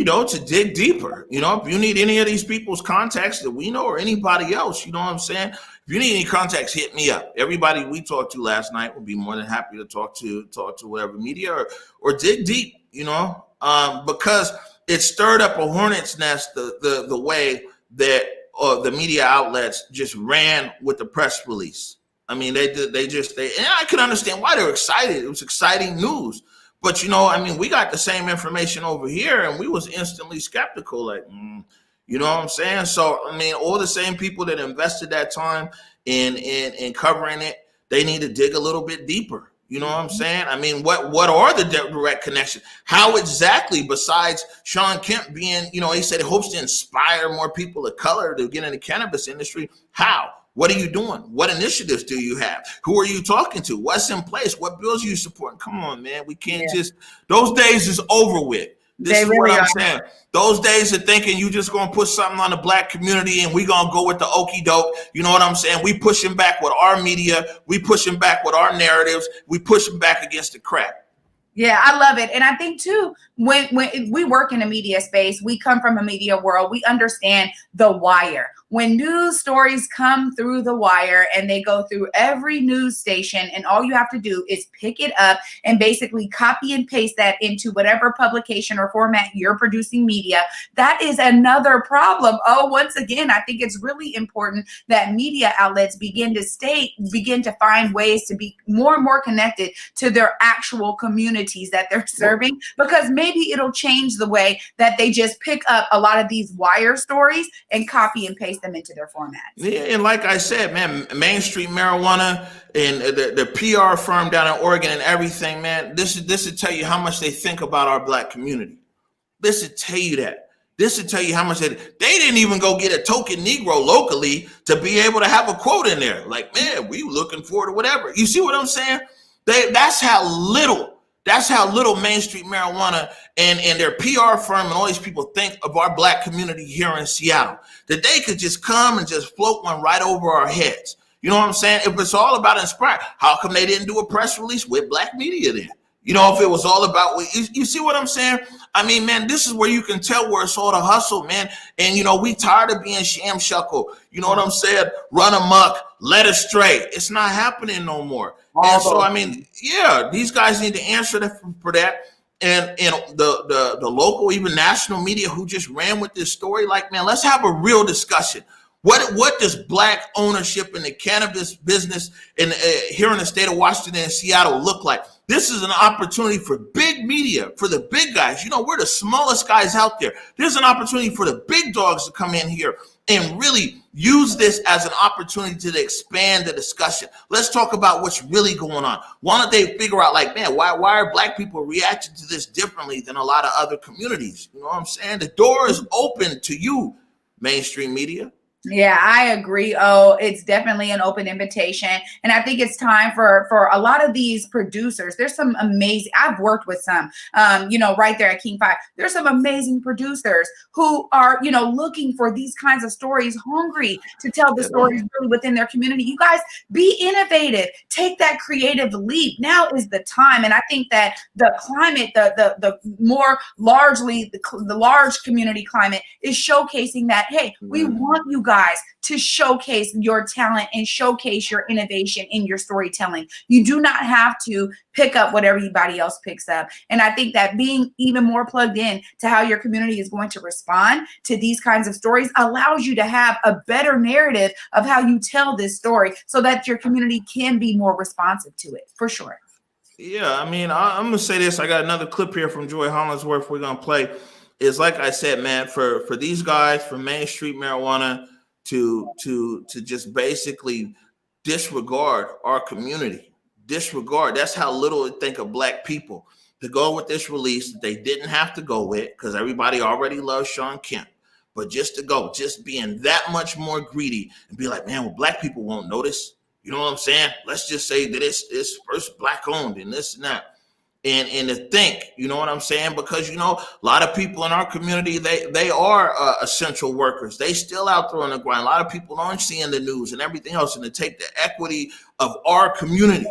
dig deeper. If you need any of these people's contacts that we know or anybody else, you know what I'm saying? If you need any contacts, hit me up. Everybody we talked to last night would be more than happy to talk to whatever media or dig deep, because it stirred up a hornet's nest the way that the media outlets just ran with the press release. I mean, and I can understand why they're excited. It was exciting news. But, we got the same information over here and we was instantly skeptical. Like, you know what I'm saying? So, all the same people that invested that time in covering it, they need to dig a little bit deeper. You know what I'm saying? What are the direct connections? How exactly, besides Sean Kemp being, he said he hopes to inspire more people of color to get in the cannabis industry. How? What are you doing? What initiatives do you have? Who are you talking to? What's in place? What bills are you supporting? Come on, man. We can't those days is over with. This is what I'm saying. Those days of thinking you just gonna put something on the black community and we gonna go with the okie doke. You know what I'm saying? We pushing back with our media. We pushing back with our narratives. We pushing back against the crap. Yeah, I love it. And I think too, when we work in a media space, we come from a media world, we understand the wire. When news stories come through the wire and they go through every news station, and all you have to do is pick it up and basically copy and paste that into whatever publication or format you're producing media, that is another problem. Oh, once again, I think it's really important that media outlets begin to find ways to be more and more connected to their actual communities that they're serving, because maybe it'll change the way that they just pick up a lot of these wire stories and copy and paste them into their formats. Yeah, and like I said, man, Main Street Marijuana and the PR firm down in Oregon and everything, man, this will tell you how much they think about our black community. This will tell you that. This will tell you how much they didn't even go get a token Negro locally to be able to have a quote in there. Like, man, we looking forward to whatever. You see what I'm saying? That's how little Main Street Marijuana and their PR firm and all these people think of our black community here in Seattle, that they could just come and just float one right over our heads. You know what I'm saying? If it's all about inspiring, how come they didn't do a press release with black media then? You know, if it was all about, you see what I'm saying? I mean, man, this is where you can tell where it's all the hustle, man. And, you know, we tired of being shamshuckle. You know what I'm saying? Run amok, led astray. It's not happening no more. And so, I mean, yeah, these guys need to answer for that. And the local, even national media who just ran with this story, like, man, let's have a real discussion. What does black ownership in the cannabis business here in the state of Washington and Seattle look like? This is an opportunity for big media, for the big guys. You know, we're the smallest guys out there. There's an opportunity for the big dogs to come in here and really use this as an opportunity to expand the discussion. Let's talk about what's really going on. Why don't they figure out, like, man, why are black people reacting to this differently than a lot of other communities? You know what I'm saying? The door is open to you, mainstream media. Yeah, I agree. Oh, it's definitely an open invitation. And I think it's time for a lot of these producers. There's some amazing, I've worked with some, you know, right there at King 5. There's some amazing producers who are, you know, looking for these kinds of stories, hungry to tell the stories really within their community. You guys be innovative, take that creative leap. Now is the time. And I think that the climate, the more largely, the large community climate is showcasing that, hey, we want you guys to showcase your talent and showcase your innovation in your storytelling. You do not have to pick up what everybody else picks up. And I think that being even more plugged in to how your community is going to respond to these kinds of stories allows you to have a better narrative of how you tell this story so that your community can be more responsive to it, for sure. Yeah, I mean, I'm gonna say this. I got another clip here from Joy Hollingsworth we're gonna play. Is like I said, man, for these guys from Main Street Marijuana to just basically disregard our community. Disregard. That's how little they think of black people. To go with this release that they didn't have to go with because everybody already loves Sean Kemp. But just to go, just being that much more greedy and be like, man, well, black people won't notice. You know what I'm saying? Let's just say that it's first black owned and this and that. And to think, you know what I'm saying? Because, you know, a lot of people in our community, they are essential workers. They still out there on the grind. A lot of people aren't seeing the news and everything else. And to take the equity of our community,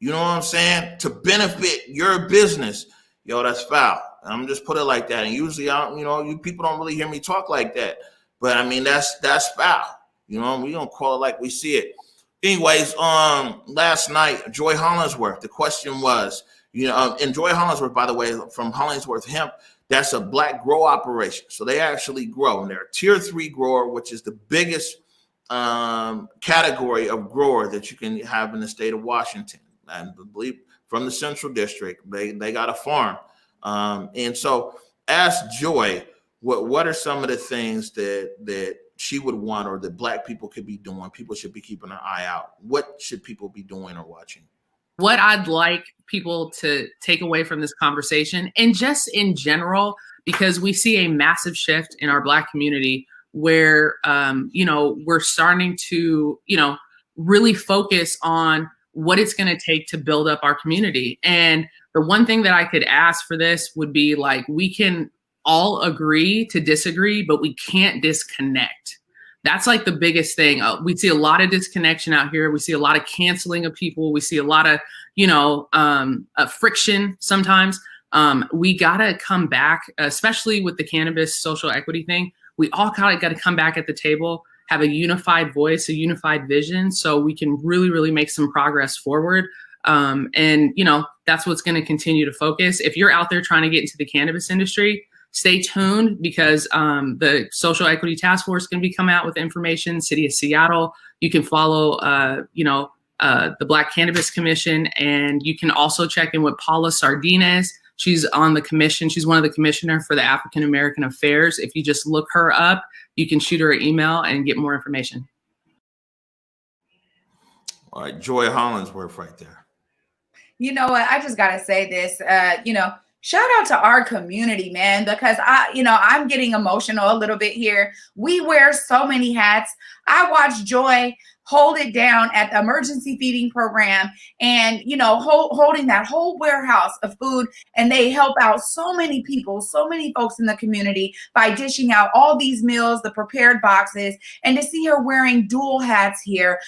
you know what I'm saying, to benefit your business, yo, that's foul. And I'm just put it like that. And usually, you people don't really hear me talk like that. But I mean, that's foul. You know, we don't call it like we see it. Anyways, last night, Joy Hollingsworth, the question was, you know, and Joy Hollingsworth, by the way, from Hollingsworth Hemp, that's a black grow operation. So they actually grow. And they're a tier 3 grower, which is the biggest category of grower that you can have in the state of Washington. And I believe from the Central District, they got a farm. And so ask Joy, what are some of the things that she would want or that black people could be doing? People should be keeping an eye out. What should people be doing or watching? What I'd like people to take away from this conversation, and just in general, because we see a massive shift in our Black community where, we're starting to, really focus on what it's going to take to build up our community. And The one thing that I could ask for this would be like, we can all agree to disagree, but we can't disconnect. That's like the biggest thing. We see a lot of disconnection out here. We see a lot of canceling of people. We see a lot of, friction sometimes. We got to come back, especially with the cannabis social equity thing. We all got to come back at the table, have a unified voice, a unified vision, so we can really, really make some progress forward. That's what's going to continue to focus. If you're out there trying to get into the cannabis industry, stay tuned, because the Social Equity Task Force is going to be coming out with information. City of Seattle. You can follow, the Black Cannabis Commission, and you can also check in with Paula Sardines. She's on the commission. She's one of the commissioner for the African American Affairs. If you just look her up, you can shoot her an email and get more information. All right, Joy Hollingsworth right there. You know what? I just got to say this, shout out to our community, man, because I'm getting emotional a little bit here. We wear so many hats. I watched Joy hold it down at the emergency feeding program and, holding that whole warehouse of food. And they help out so many people, so many folks in the community by dishing out all these meals, the prepared boxes, and to see her wearing dual hats here,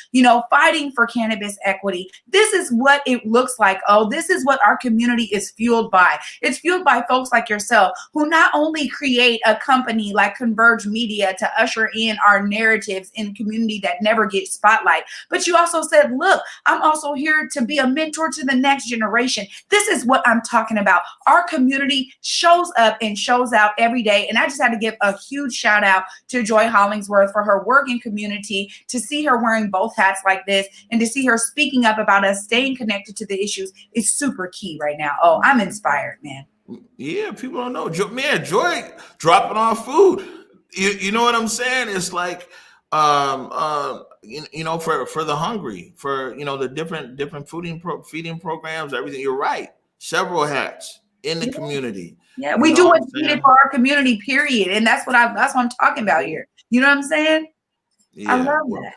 fighting for cannabis equity. This is what it looks like. Oh, this is what our community is fueled by. It's fueled by folks like yourself who not only create a company like Converge Media to usher in our narratives in community that never get spotlight, but you also said, look, I'm also here to be a mentor to the next generation. This is what I'm talking about. Our community shows up and shows out every day. And I just had to give a huge shout out to Joy Hollingsworth for her work in community, to see her wearing both hats like this and to see her speaking up about us staying connected to the issues is super key right now. Oh, I'm inspired, man. Yeah, people don't know. Joy dropping off food. You know what I'm saying? It's like, for the hungry, for, the different feeding programs, everything. You're right. Several hats in the community. Yeah, we do what's needed for our community, period. And that's what I'm talking about here. You know what I'm saying? Yeah, I love that.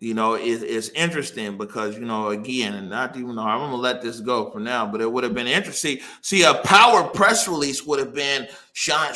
It's interesting because, again, and not even, I'm going to let this go for now, but it would have been interesting. See, a power press release would have been Sean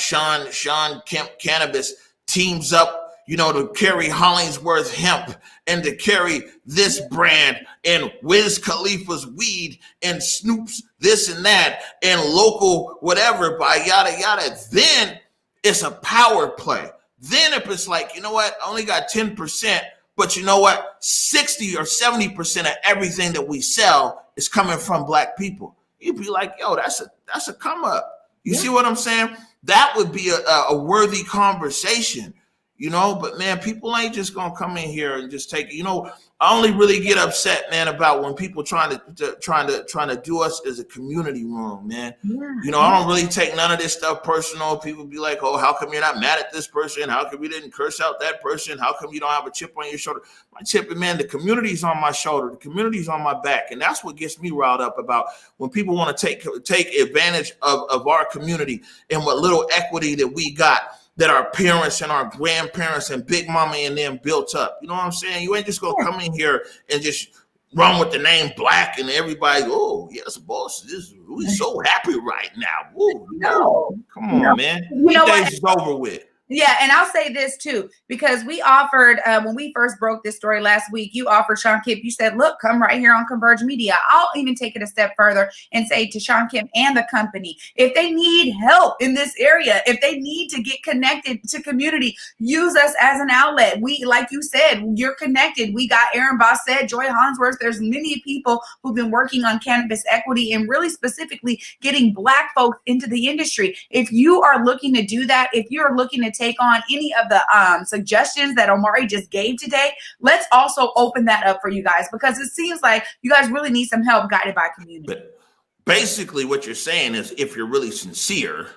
Kemp Cannabis teams up, to carry Hollingsworth hemp and to carry this brand and Wiz Khalifa's weed and Snoop's this and that and local whatever by yada yada. Then it's a power play. Then if it's like, I only got 10%, but you know what? 60 or 70% of everything that we sell is coming from Black people. You'd be like, yo, that's a come up. You see what I'm saying? That would be a worthy conversation. But man, people ain't just gonna come in here and just take it. I only really get upset, man, about when people trying to do us as a community wrong, man. Yeah. I don't really take none of this stuff personal. People be like, oh, how come you're not mad at this person? How come you didn't curse out that person? How come you don't have a chip on your shoulder? My chip, man, the community's on my shoulder. The community's on my back. And that's what gets me riled up about when people want to take advantage of our community and what little equity that we got, that our parents and our grandparents and Big Mama and them built up. You know what I'm saying? You ain't just gonna come in here and just run with the name Black and everybody, oh, yes, boss, we so happy right now. Woo, no. Come on, man. These days is over with. Yeah, and I'll say this too, because we offered, when we first broke this story last week, you offered Sean Kemp, you said, look, come right here on Converge Media. I'll even take it a step further and say to Sean Kemp and the company, if they need help in this area, if they need to get connected to community, use us as an outlet. We, like you said, you're connected. We got Aaron Bossett, Joy Hollingsworth. There's many people who've been working on cannabis equity and really specifically getting Black folks into the industry. If you are looking to do that, if you're looking to take on any of the suggestions that Omari just gave today, let's also open that up for you guys, because it seems like you guys really need some help guided by community. But basically what you're saying is, if you're really sincere,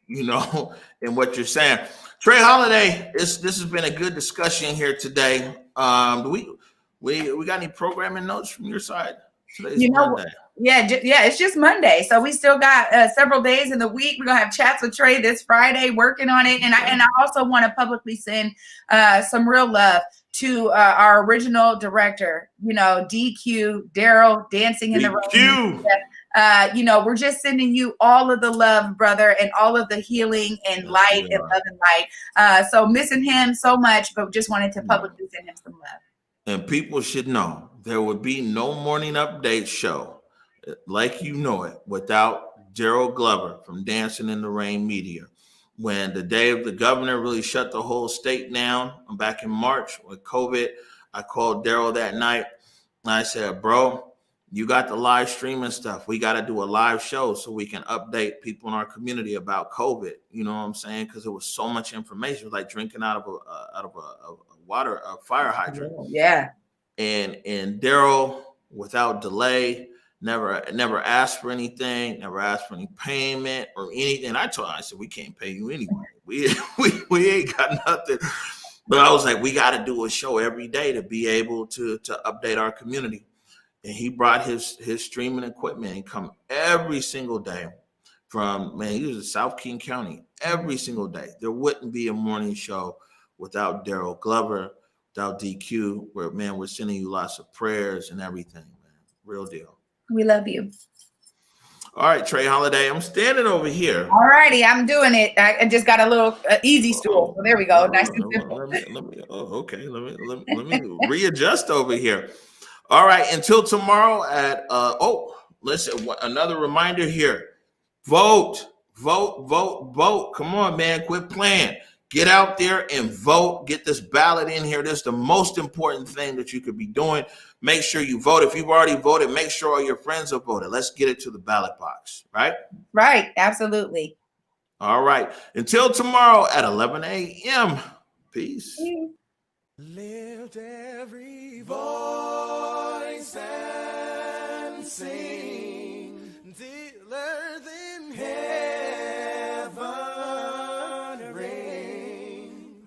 in what you're saying. Trey Holiday, this has been a good discussion here today. We got any programming notes from your side? Today's Monday. Yeah, it's just Monday, so we still got several days in the week. We're gonna have chats with Trey this Friday, working on it, and I also want to publicly send some real love to our original director, DQ Daryl, Dancing in the Rain. We're just sending you all of the love, brother, and all of the healing and light and love and light. So missing him so much, but just wanted to publicly send him some love. And people should know there would be no morning update show like you know it without Daryl Glover from Dancing in the Rain Media. When the day of the governor really shut the whole state down back in March with COVID, I called Daryl that night and I said, bro, you got the live streaming stuff. We got to do a live show so we can update people in our community about COVID. You know what I'm saying? Because it was so much information. It was like drinking out of a fire hydrant. Yeah. And Daryl, without delay, never asked for anything, never asked for any payment or anything. I told him, I said, we can't pay you anyway. We ain't got nothing. But I was like, we got to do a show every day to be able to update our community. And he brought his streaming equipment and come every single day he was in South King County every single day. There wouldn't be a morning show without Daryl Glover, without DQ, where, man, we're sending you lots of prayers and everything, man. Real deal. We love you. All right, Trey Holiday, I'm standing over here. All righty, I'm doing it. I just got a little easy stool. So there we go. Nice and simple. Let me readjust over here. All right, until tomorrow at listen, another reminder here. Vote. Come on, man, quit playing. Get out there and vote. Get this ballot in here. This is the most important thing that you could be doing. Make sure you vote. If you've already voted, make sure all your friends have voted. Let's get it to the ballot box, right? Right, absolutely. All right. Until tomorrow at 11 a.m. Peace. Lift every voice and sing till earth in heaven ring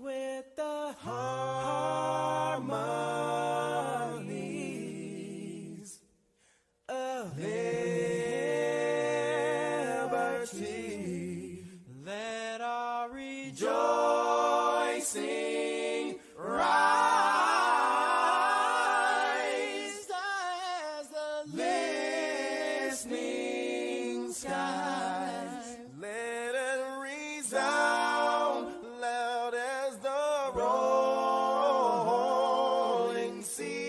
with the harmonies of liberty. Let our rejoicing rise as the listening skies. Let it resound loud as the rolling sea.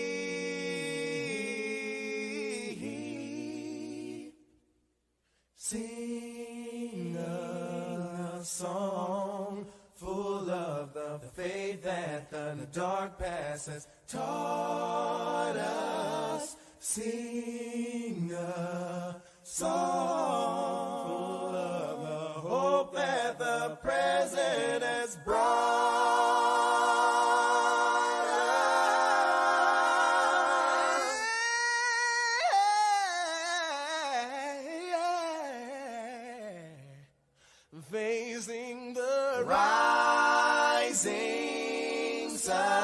Sing a song full of the faith that the dark past has taught us. Sing a song full of the hope that the present has brought us. Facing the rising sun.